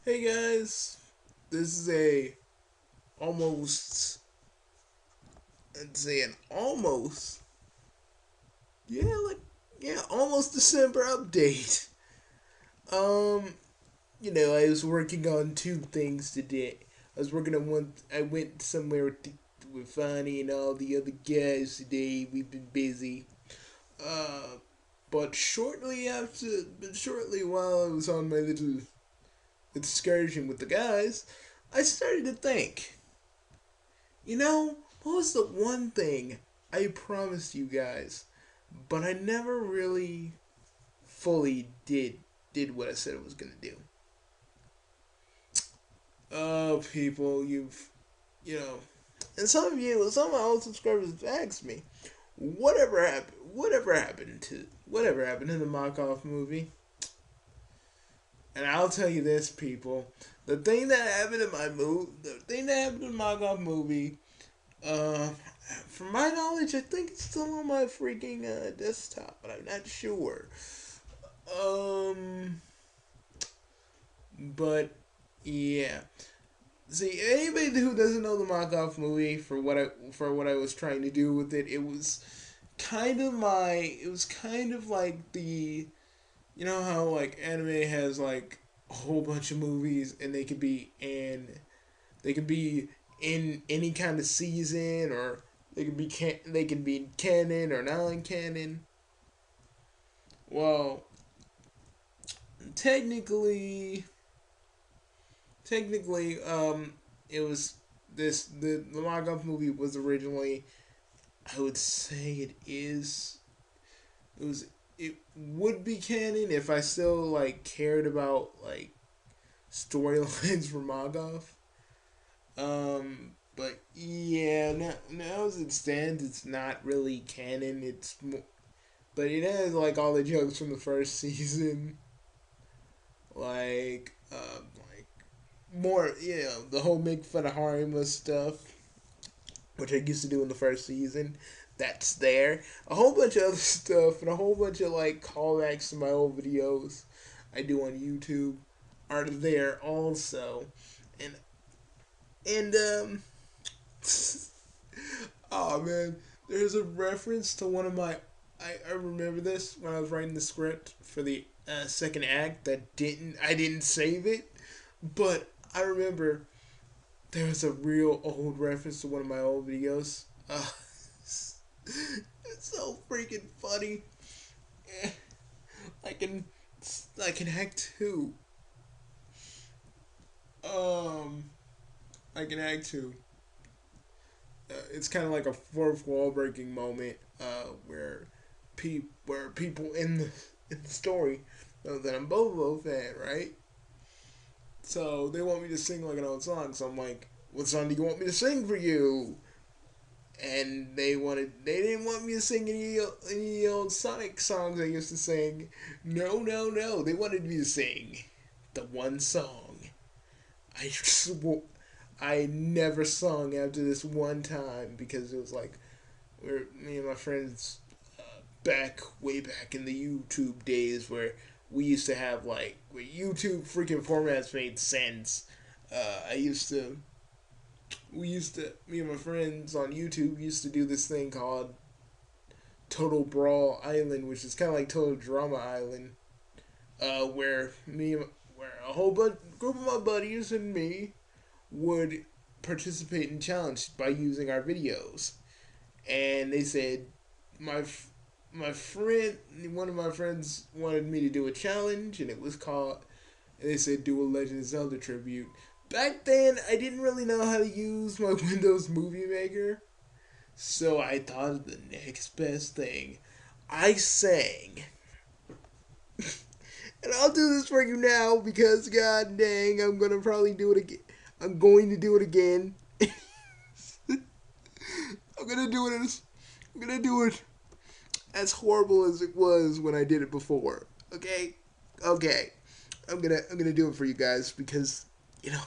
Hey guys, this is a almost, I'd say an almost, yeah, almost December update. Um, I was working on two things today. I was working on one. I went somewhere with Fanny and all the other guys today. We've been busy. Uh, but shortly while I was on my little excursion with the guys, I started to think. What was the one thing I promised you guys, but I never really fully did what I said I was gonna do. Oh, people, you know, and some of my old subscribers have asked me, whatever happened to the Markov movie? And I'll tell you this, people, the thing that happened in the Markov movie. Uh, from my knowledge, I think it's still on my freaking desktop, but I'm not sure. Um, but yeah. See, anybody who doesn't know the Markov movie, for what I was trying to do with it, it was kind of like how like anime has like a whole bunch of movies and they could be in any kind of season, or they can be canon or non-canon. Well, technically, technically, it was the Markov movie was originally. I would say it was it would be canon if I still like cared about like storylines for Markov. But yeah, now as it stands, it's not really canon. But it has like all the jokes from the first season, like more, the whole make fun of Harima stuff, which I used to do in the first season. That's there. A whole bunch of other stuff and a whole bunch of like callbacks to my old videos I do on YouTube are there also, and and oh man, there's a reference to one of my. I remember this when I was writing the script for the second act. I didn't save it, but I remember there was a real old reference to one of my old videos. It's so freaking funny. I can I can act two. Um, I can act two. It's kind of like a fourth wall breaking moment where people in the story know that I'm Bobo fan, right? So they want me to sing like an old song. So I'm like, "What song do you want me to sing for you?" And they didn't want me to sing any old Sonic songs I used to sing. No, no, no. They wanted me to sing the one song I sw- I never sung after this one time, because it was like where me and my friends way back in the YouTube days, where we used to have like where YouTube freaking formats made sense. I used to me and my friends on YouTube used to do this thing called Total Brawl Island, which is kind of like Total Drama Island, where where a whole group of my buddies and me would participate in challenge by using our videos. And they said my my friend one of my friends wanted me to do a challenge, and it was called, and they said do a Legend of Zelda tribute. Back then I didn't really know how to use my Windows Movie Maker, so I thought of the next best thing. I sang. And I'll do this for you now because god dang, I'm gonna probably do it again. I'm going to do it again. I'm gonna do it as I'm gonna do it as horrible as it was when I did it before. Okay? Okay. I'm gonna do it for you guys because, you know,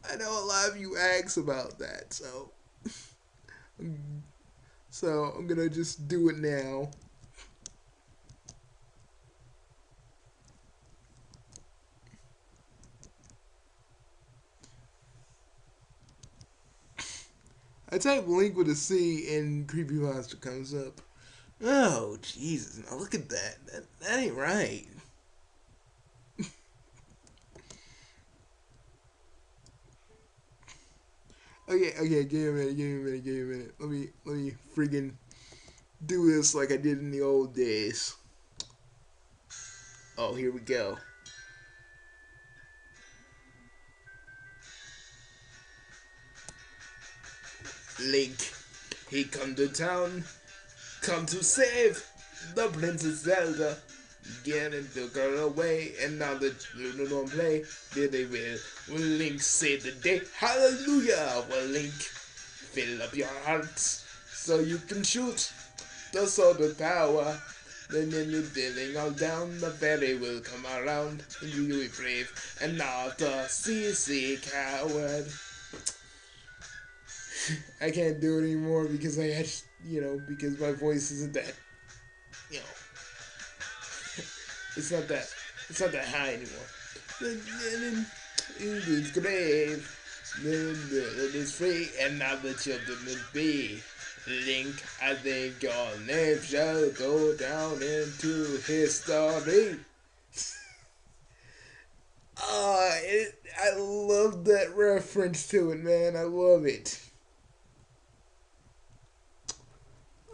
I know a lot of you ask about that, so I'm gonna just do it now. I type Link with a C and Creepypasta comes up. Oh, Jesus. Now look at that. That ain't right. Okay, give me a minute. Let me friggin' do this like I did in the old days. Oh, here we go. Link, he come to town, come to save the Princess Zelda. Getting the girl away, and now the children don't play. There they will Link save the day? Hallelujah! Well, Link, fill up your hearts so you can shoot the sword of power. Then you're dealing all down, the fairy will come around, and you will be brave and not a CC coward. I can't do it anymore because I had, because my voice isn't that, you know, it's not that, it's not that high anymore. Then in his grave, then it is free, and now the children will be. Link, I think your name shall go down into history. I love that reference to it, man. I love it.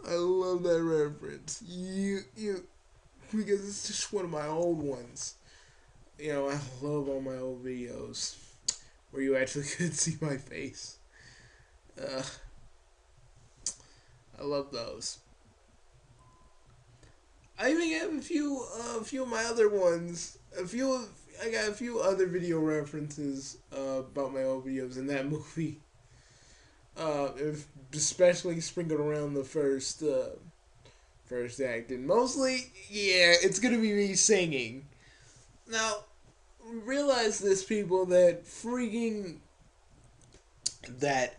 I love that reference. Because it's just one of my old ones. I love all my old videos where you actually could see my face. Uh, I love those. I even have a few of my other ones. I got a few other video references about my old videos in that movie. Especially sprinkled around the first act, and mostly, yeah, it's gonna be me singing. Now, realize this, people, that freaking that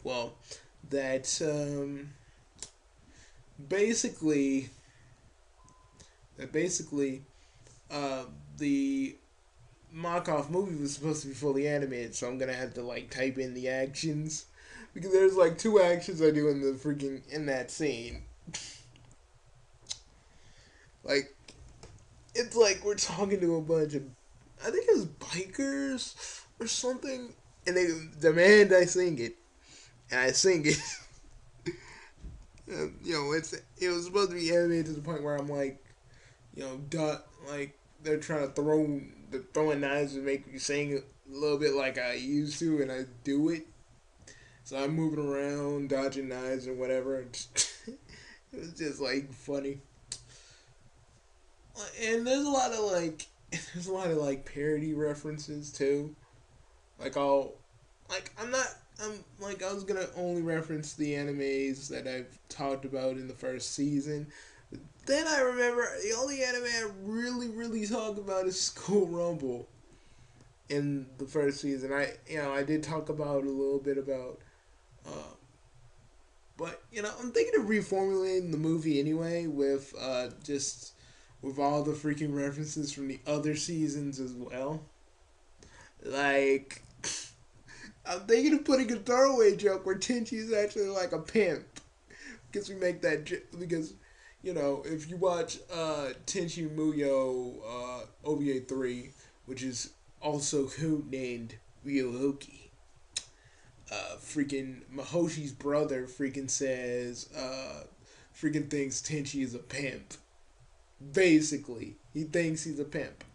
well that basically basically the Markov movie was supposed to be fully animated, so I'm gonna have to like type in the actions because there's like two actions I do in that scene. Like, it's like we're talking to a bunch of, I think it was bikers or something, and they demand I sing it, and I sing it. It was supposed to be animated to the point where I'm like, like they're trying to they're throwing knives and make me sing a little bit like I used to, and I do it. So I'm moving around, dodging knives and whatever. It was just like funny. And there's a lot of like parody references too. Like I was gonna only reference the animes that I've talked about in the first season. But then I remember the only anime I really talk about is School Rumble. In the first season, I did talk about a little bit about, but I'm thinking of reformulating the movie anyway with just with all the freaking references from the other seasons as well. Like, I'm thinking of putting a throwaway joke where Tenchi is actually like a pimp. Because we make that because, if you watch Tenchi Muyo OVA 3, which is also codenamed Ryohoki, freaking Mahoshi's brother freaking says, freaking thinks Tenchi is a pimp. Basically, he thinks he's a pimp.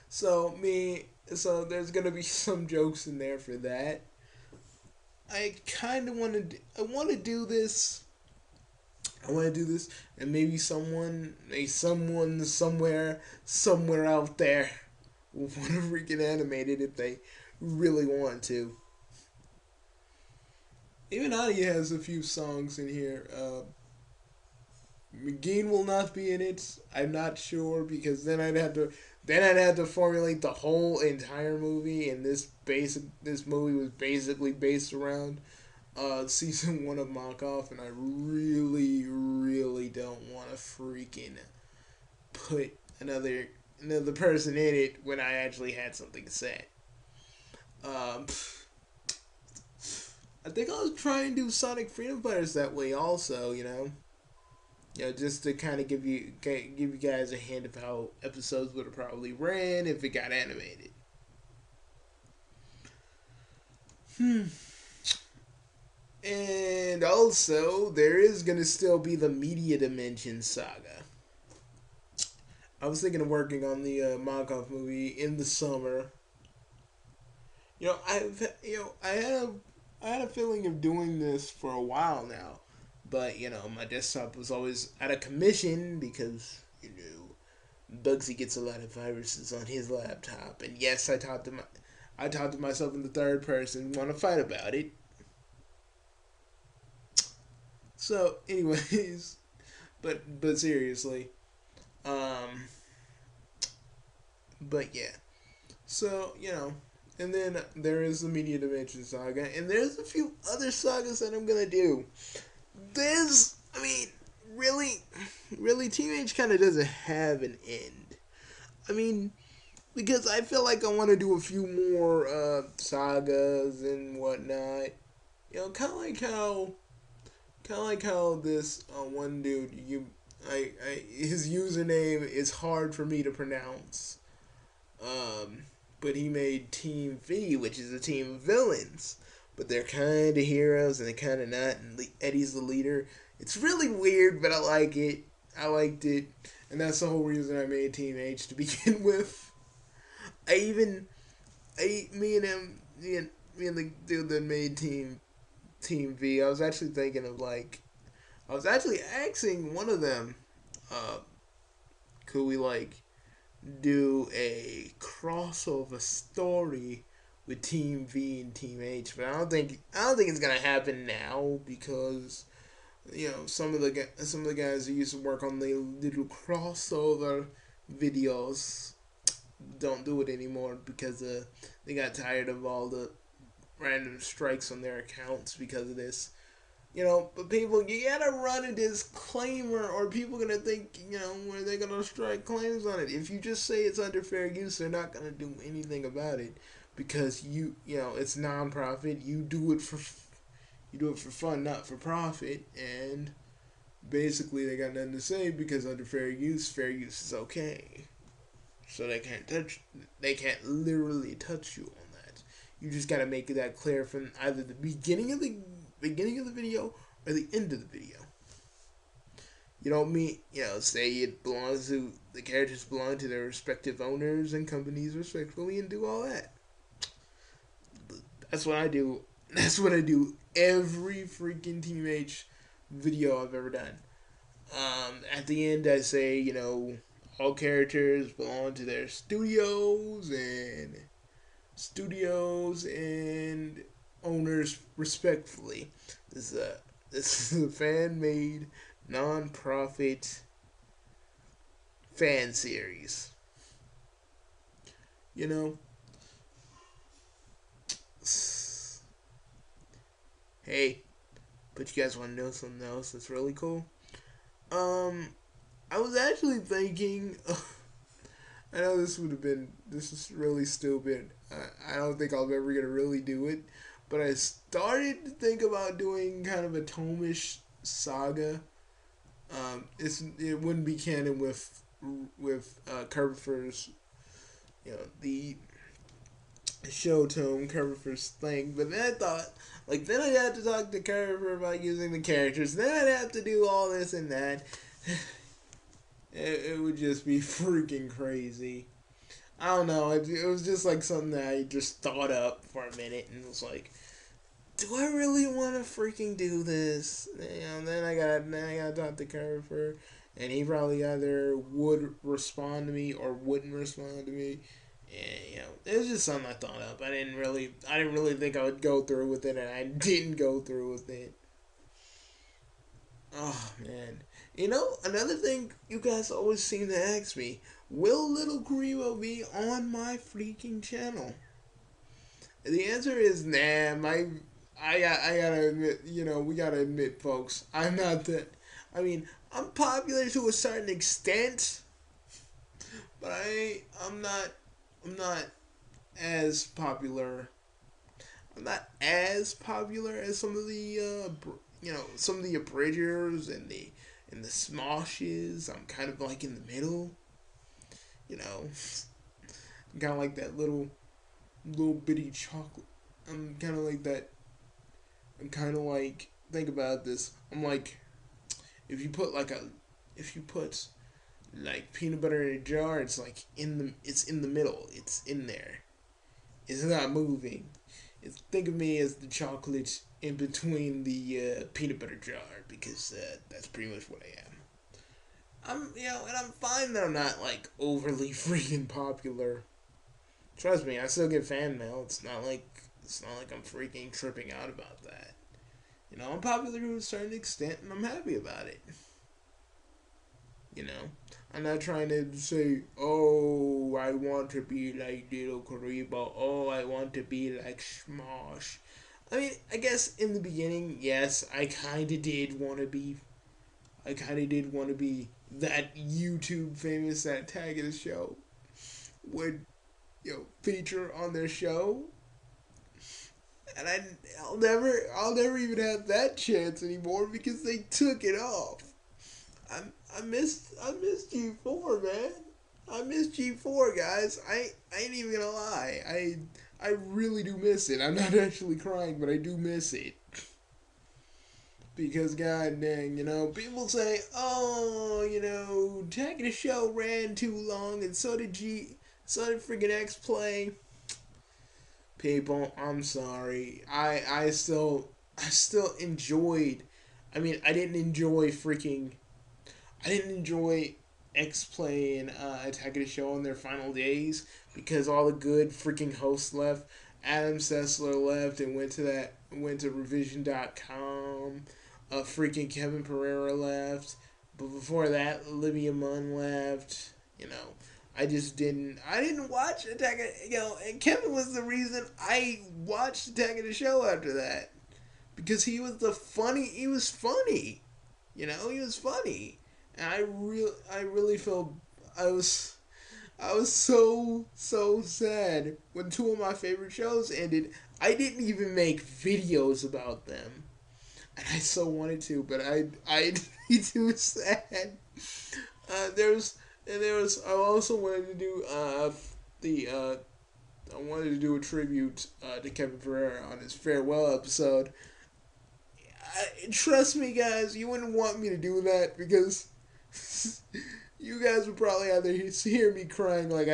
So there's gonna be some jokes in there for that. I kind of want to. I want to do this. I want to do this, and maybe someone somewhere out there will want to freaking animate it if they really want to. Even Ani has a few songs in here. McGee will not be in it. I'm not sure because then I'd have to formulate the whole entire movie, and this movie was basically based around season one of Markov, and I really don't want to freaking put another person in it when I actually had something set. Um, I think I'll try and do Sonic Freedom Fighters that way also. Just to kind of give you guys a hint of how episodes would have probably ran if it got animated. And also, there is gonna still be the Media Dimension saga. I was thinking of working on the Minecraft movie in the summer. I had a feeling of doing this for a while now, but my desktop was always out of commission because Bugsy gets a lot of viruses on his laptop, and yes, I talked to myself in the third person, want to fight about it. So, anyways, but seriously, um, but yeah. So, and then there is the Media Dimension saga, and there's a few other sagas that I'm gonna do. I mean, really, Teenage kind of doesn't have an end. I mean, because I feel like I want to do a few more sagas and whatnot. Kind of like how this one dude, his username is hard for me to pronounce. Um, but he made Team V, which is a team of villains. But they're kind of heroes and they're kind of not. And Eddie's the leader. It's really weird, but I like it. I liked it. And that's the whole reason I made Team H to begin with. Me and him, me and the dude that made Team V, I was actually thinking of I was actually asking one of them, uh, could we do a crossover story with Team V and Team H, but I don't think it's gonna happen now because some of the guys who used to work on the little crossover videos don't do it anymore because they got tired of all the random strikes on their accounts because of this. But people, you gotta run a disclaimer, or people gonna think, where they're gonna strike claims on it. If you just say it's under fair use, they're not gonna do anything about it because it's non-profit. You do it for fun, not for profit, and basically they got nothing to say because under fair use is okay. So they can't literally touch you on that. You just gotta make that clear from either the beginning of the video or the end of the video. You don't mean, say it belongs to, the characters belong to their respective owners and companies respectfully and do all that. That's what I do. That's what I do every freaking Team H video I've ever done. At the end, I say, all characters belong to their studios and owners respectfully. This is a fan made non-profit fan series. Hey, but you guys want to know something else that's really cool? I was actually thinking. I know this is really stupid. I don't think I'm ever gonna really do it, but I started to think about doing kind of a Tomish saga. It wouldn't be canon with Curvifer's, the show tome Curvifer's thing. But then I thought, then I'd have to talk to Curvifer about using the characters. Then I'd have to do all this and that. It would just be freaking crazy. I don't know. It was just something that I just thought up for a minute and was like, do I really want to freaking do this? Then I got to talk to Curvifer, and he probably either would respond to me or wouldn't respond to me. And it was just something I thought up. I didn't really think I would go through with it, and I didn't go through with it. Oh man. Another thing you guys always seem to ask me, will Little Grimo be on my freaking channel? The answer is nah. I gotta admit, we gotta admit, folks, I'm not that. I mean, I'm popular to a certain extent, but I'm not as popular. I'm not as popular as some of the some of the abridgers and the smoshes. I'm kind of like in the middle. You know, I'm kind of like that little bitty chocolate. I'm kind of like that. I'm kind of like, think about this. I'm like, if you put like a if you put like peanut butter in a jar, it's in the middle. It's in there. It's not moving. Think of me as the chocolate in between the peanut butter jar, because that's pretty much what I am. And I'm fine that I'm not like overly freaking popular. Trust me, I still get fan mail. It's not like I'm freaking tripping out about that. I'm popular to a certain extent, and I'm happy about it. You know, I'm not trying to say, oh, I want to be like Little Karibo. Oh, I want to be like Smosh. I mean, I guess in the beginning, yes, I kind of did want to be. I kind of did want to be that YouTube famous antagonist show would, feature on their show, and I'll never even have that chance anymore because they took it off. I missed G4, man. I miss G4, guys. I ain't even gonna lie. I really do miss it. I'm not actually crying, but I do miss it. Because god dang, people say, oh, tagging the show ran too long, and so did freaking X Play. People, I'm sorry. I still enjoyed. I mean, I didn't enjoy X Play and Attack of the Show on their final days because all the good freaking hosts left. Adam Sessler left and went to revision.com. Freaking Kevin Pereira left. But before that, Olivia Munn left. I didn't watch Attack of, and Kevin was the reason I watched Attack of the Show after that. Because he was he was funny. He was funny. And I really felt I was so sad when two of my favorite shows ended. I didn't even make videos about them, and I so wanted to, but I be too sad. There was I also wanted to do the I wanted to do a tribute to Kevin Pereira on his farewell episode. Trust me, guys, you wouldn't want me to do that because you guys would probably either hear me crying like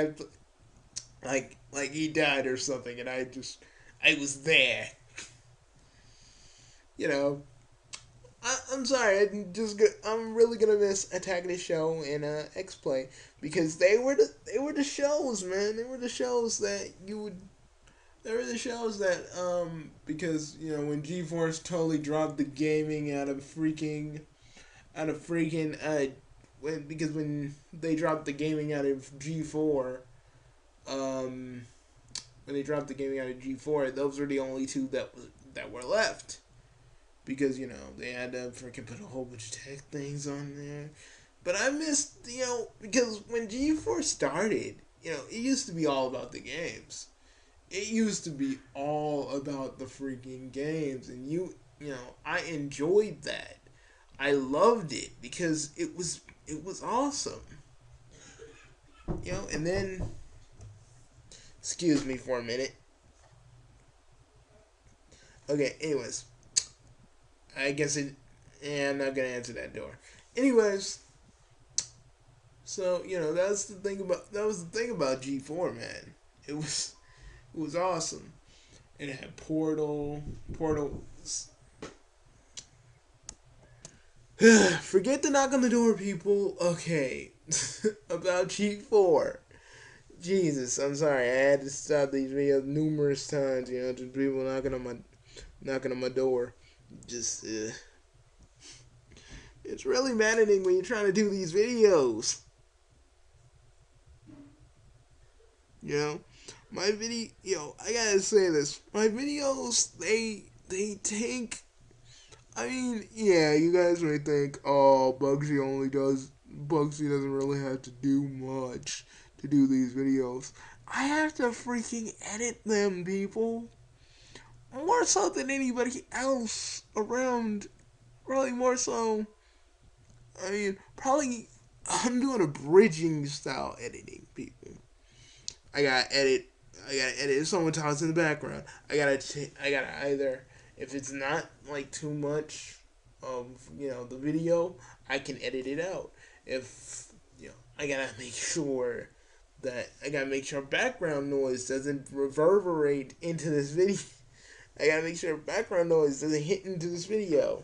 he died or something, and I was there. You know, I'm sorry. I'm really gonna miss Attack of the Show and X Play because they were the shows, man. They were the shows that you would. They were the shows that because when G-Force totally dropped the gaming out of freaking when they dropped the gaming out of G4, when they dropped the gaming out of G4, those were the only two that were left. Because, they had to freaking put a whole bunch of tech things on there. But I missed, because when G4 started, it used to be all about the games. It used to be all about the freaking games. And I enjoyed that. I loved it because it was awesome. And then, excuse me for a minute. Okay, anyways. I guess I'm not gonna answer that door. Anyways, so that was the thing about G4, man. It was awesome. It had Portal. Forget the knock on the door, people. Okay, about G4. Jesus, I'm sorry. I had to stop these videos numerous times. Just people knocking on my door. Just it's really maddening when you're trying to do these videos. My video. I gotta say this. My videos, they take. I mean, yeah, you guys may think, oh, Bugsy doesn't really have to do much to do these videos. I have to freaking edit them, people. more so than anybody else around. Probably more so. I mean, probably I'm doing a bridging style editing, people. I gotta edit. I gotta edit. If someone talks in the background, I gotta either, if it's not like too much of the video, I can edit it out. If I gotta make sure background noise doesn't reverberate into this video. I gotta make sure background noise doesn't hit into this video.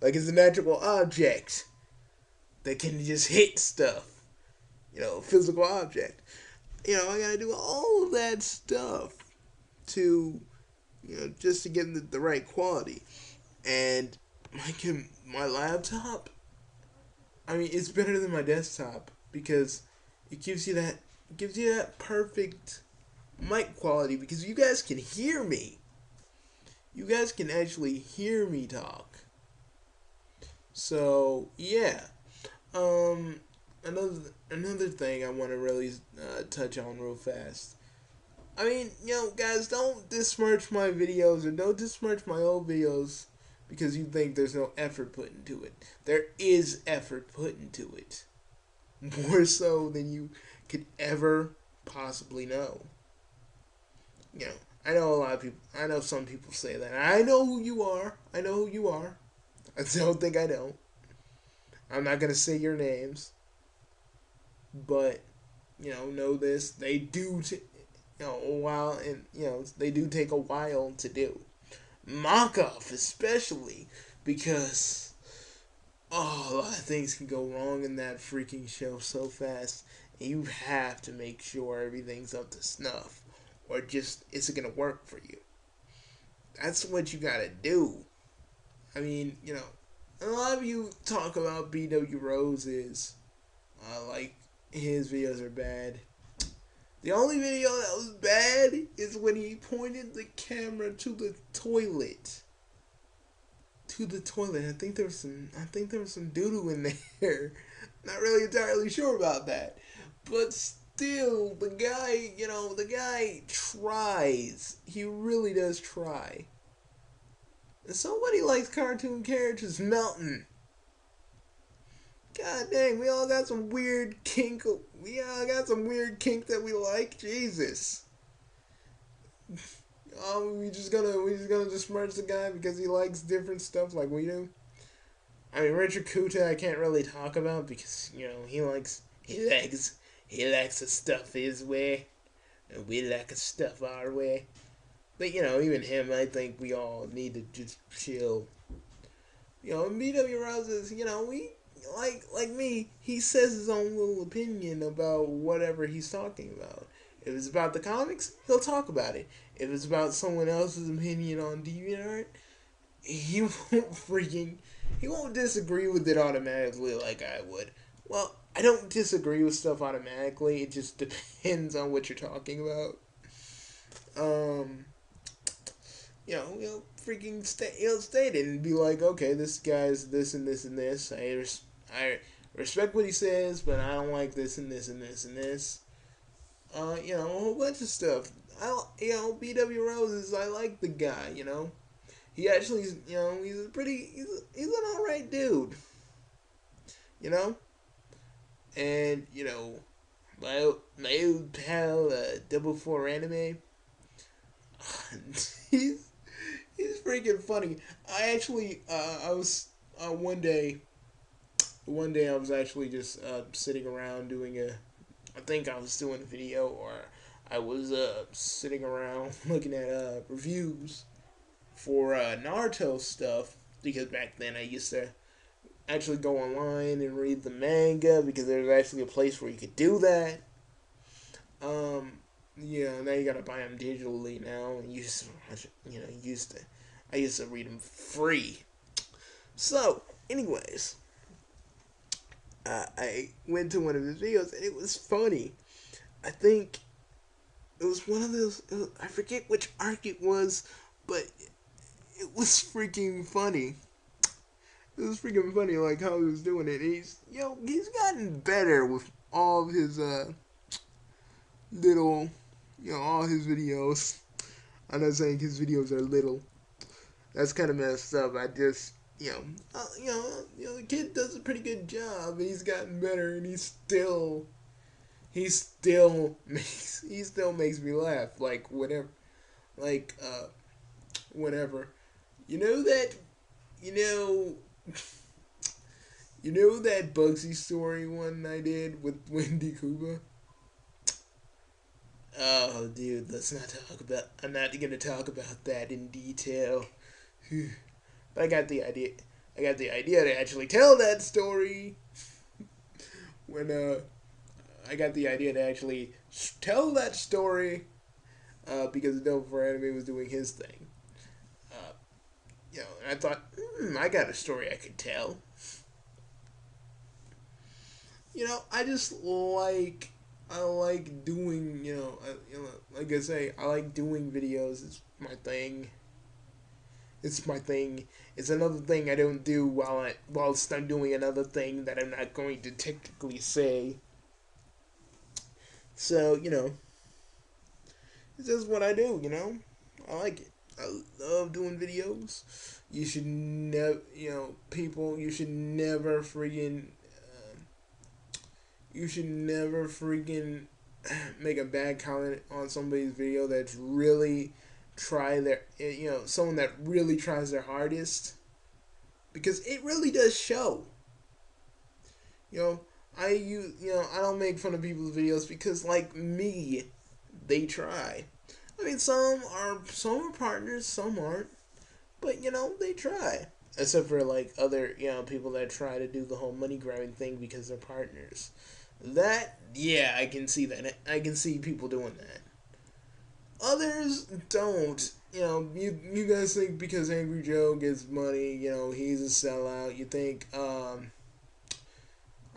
Like it's a natural object that can just hit stuff. Physical object. I gotta do all of that stuff to, just to get the right quality. And my laptop, I mean, it's better than my desktop because it gives you that perfect mic quality because you guys can hear me. You guys can actually hear me talk. So yeah, another thing I want to really touch on real fast. I mean, guys, don't besmirch my videos or don't besmirch my old videos because you think there's no effort put into it. There is effort put into it, more so than you could ever possibly know. I know a lot of people. I know some people say that. I know who you are. I know who you are. I don't think I don't. I'm not gonna say your names, but know this. They do, a while, and they do take a while to do. Mock off, especially because a lot of things can go wrong in that freaking show so fast, and you have to make sure everything's up to snuff, or just isn't gonna work for you. That's what you gotta do. I mean, a lot of you talk about BW Roses, like his videos are bad. The only video that was bad is when he pointed the camera to the toilet. To the toilet. I think there was some doo-doo in there. Not really entirely sure about that. But still, the guy tries. He really does try. And somebody likes cartoon characters melting. God dang, we all got some weird kink. We all got some weird kink that we like. Jesus. We just gonna disparage the guy because he likes different stuff like we do. I mean, Richard Kuta I can't really talk about because he likes the stuff his way, and we like the stuff our way. But even him, I think we all need to just chill. BW Roses, we like me, he says his own little opinion about whatever he's talking about. If it's about the comics, he'll talk about it. If it's about someone else's opinion on DeviantArt, he won't disagree with it automatically like I would. Well, I don't disagree with stuff automatically. It just depends on what you're talking about. Freaking he'll state it and be like, okay, this guy's this and this and this. I respect what he says, but I don't like this and this and this and this. A whole bunch of stuff. BW Roses, I like the guy, He actually, he's an alright dude. And, my old pal, Double 4 Anime, he's freaking funny. I actually, I was, one day I was actually just sitting around doing I think I was doing a video, or I was sitting around looking at reviews for Naruto stuff, because back then I used to actually go online and read the manga because there's actually a place where you could do that. Now you gotta buy them digitally now. I used to read them free. So, anyways, I went to one of his videos and it was funny. I think it was one of those. I forget which arc it was, but it was freaking funny. It was freaking funny, like how he was doing it. And he's gotten better with all of his little, all his videos. I'm not saying his videos are little. That's kind of messed up. I just, the kid does a pretty good job. He's gotten better, and he still makes me laugh. Like whatever, like whatever. You know that, you know, you know that Bugsy story one I did with Wendy Kuba. Oh, dude, let's not talk about. I'm not gonna talk about that in detail. But I got the idea. I got the idea to actually tell that story when I got the idea to actually tell that story because Devil for Anime was doing his thing. Uh, and I thought, I got a story I could tell. I like doing, like I say, I like doing videos. It's my thing. It's my thing. It's another thing I don't do whilst I'm doing another thing that I'm not going to technically say. So, it's just what I do, I like it. I love doing videos. You should never, people, you should never freaking make a bad comment on somebody's video that's really someone that really tries their hardest, because it really does show. I don't make fun of people's videos because, like me, they try. I mean, some are partners, some aren't, but they try. Except for like other people that try to do the whole money grabbing thing because they're partners. That, yeah, I can see that. I can see people doing that. Others don't. You guys think because Angry Joe gets money, he's a sellout. You think,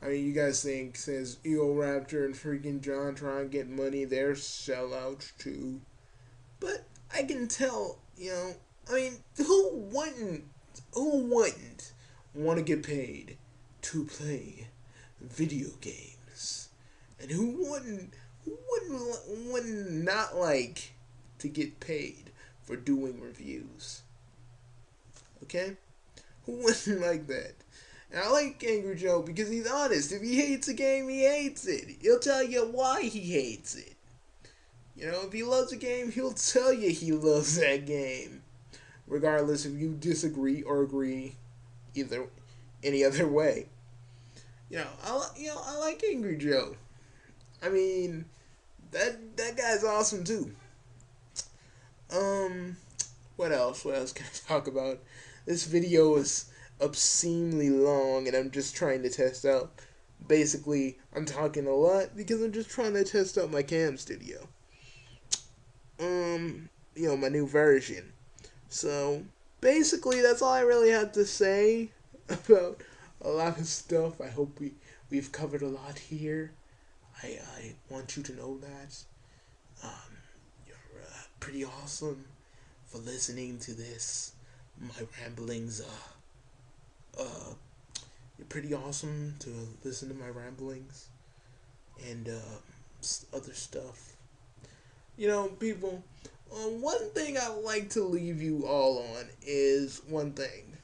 you guys think since Ego Raptor and freaking John try and get money, they're sellouts too. But I can tell, who wouldn't want to get paid to play video games? And who wouldn't not like to get paid for doing reviews? Okay? Who wouldn't like that? And I like Angry Joe because he's honest. If he hates a game, he hates it. He'll tell you why he hates it. If he loves a game, he'll tell you he loves that game. Regardless if you disagree or agree any other way. I like Angry Joe. I mean, that guy's awesome too. What else? What else can I talk about? This video is obscenely long, and I'm just trying to test out. Basically, I'm talking a lot because I'm just trying to test out my cam studio. My new version. So, basically, that's all I really have to say about a lot of stuff. I hope we've covered a lot here. I want you to know that you're pretty awesome for listening to this. My ramblings. You're pretty awesome to listen to my ramblings and other stuff. People. One thing I would like to leave you all on is one thing.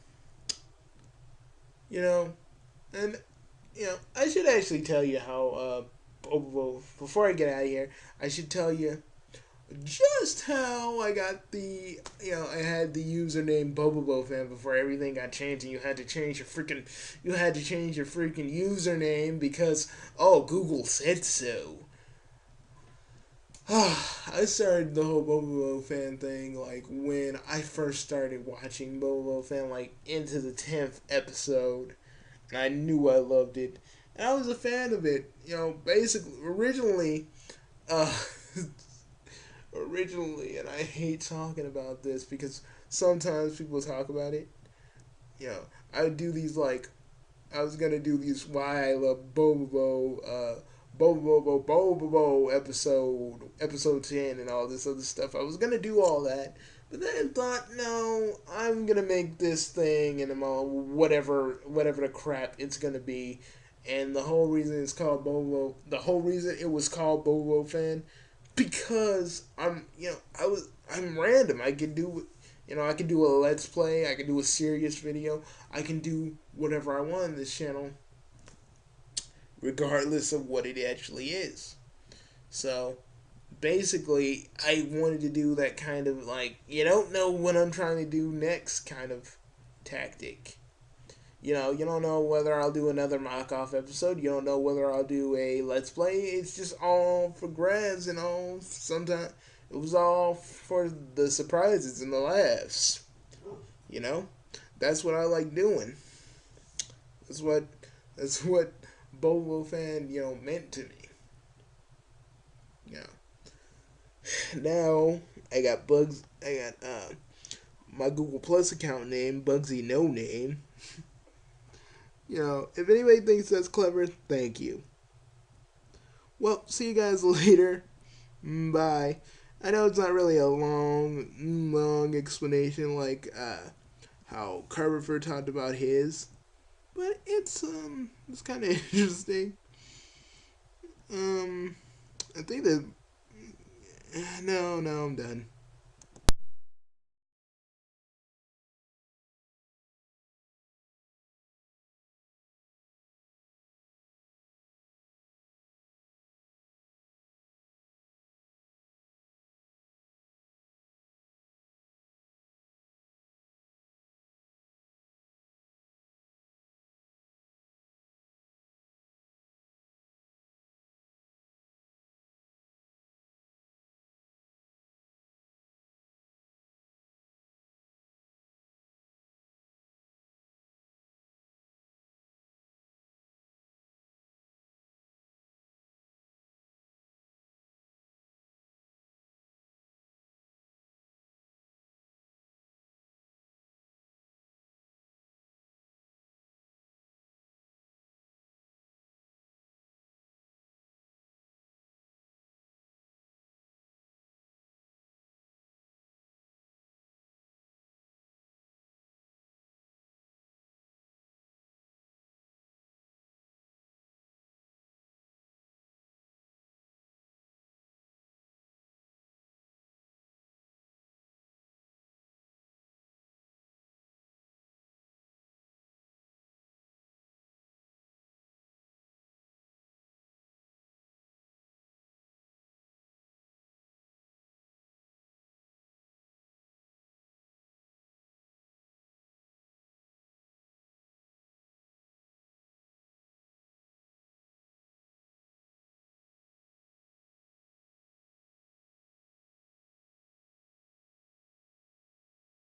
And I should actually tell you how. Before I get out of here, I should tell you just how I got the. I had the username BoboBoFan before everything got changed, and you had to change your freaking username because Google said so. I started the whole BoboBoFan thing like when I first started watching BoboBoFan, like into the 10th episode, and I knew I loved it, and I was a fan of it. Basically, originally, and I hate talking about this because sometimes people talk about it. I do these I was gonna do these why I love Bobo. Bobo episode 10 and all this other stuff. I was gonna do all that, but then I thought, no, I'm gonna make this thing and whatever the crap it's gonna be, and the whole reason it was called Bobo Fan, because I'm random. I can do, I can do a let's play. I can do a serious video. I can do whatever I want on this channel, regardless of what it actually is. So basically, I wanted to do that kind of like, you don't know what I'm trying to do next kind of tactic. You don't know whether I'll do another mock off episode. You don't know whether I'll do a let's play. It's just all for grabs and all. Sometimes it was all for the surprises and the laughs. You know, that's what I like doing. That's what Bobo fan meant to me. Yeah. Now I got bugs. I got my Google Plus account name, Bugsy No Name. If anybody thinks that's clever, thank you. Well, see you guys later. Bye. I know it's not really a long explanation like how Carverford talked about his, but it's kind of interesting. I think that no, I'm done.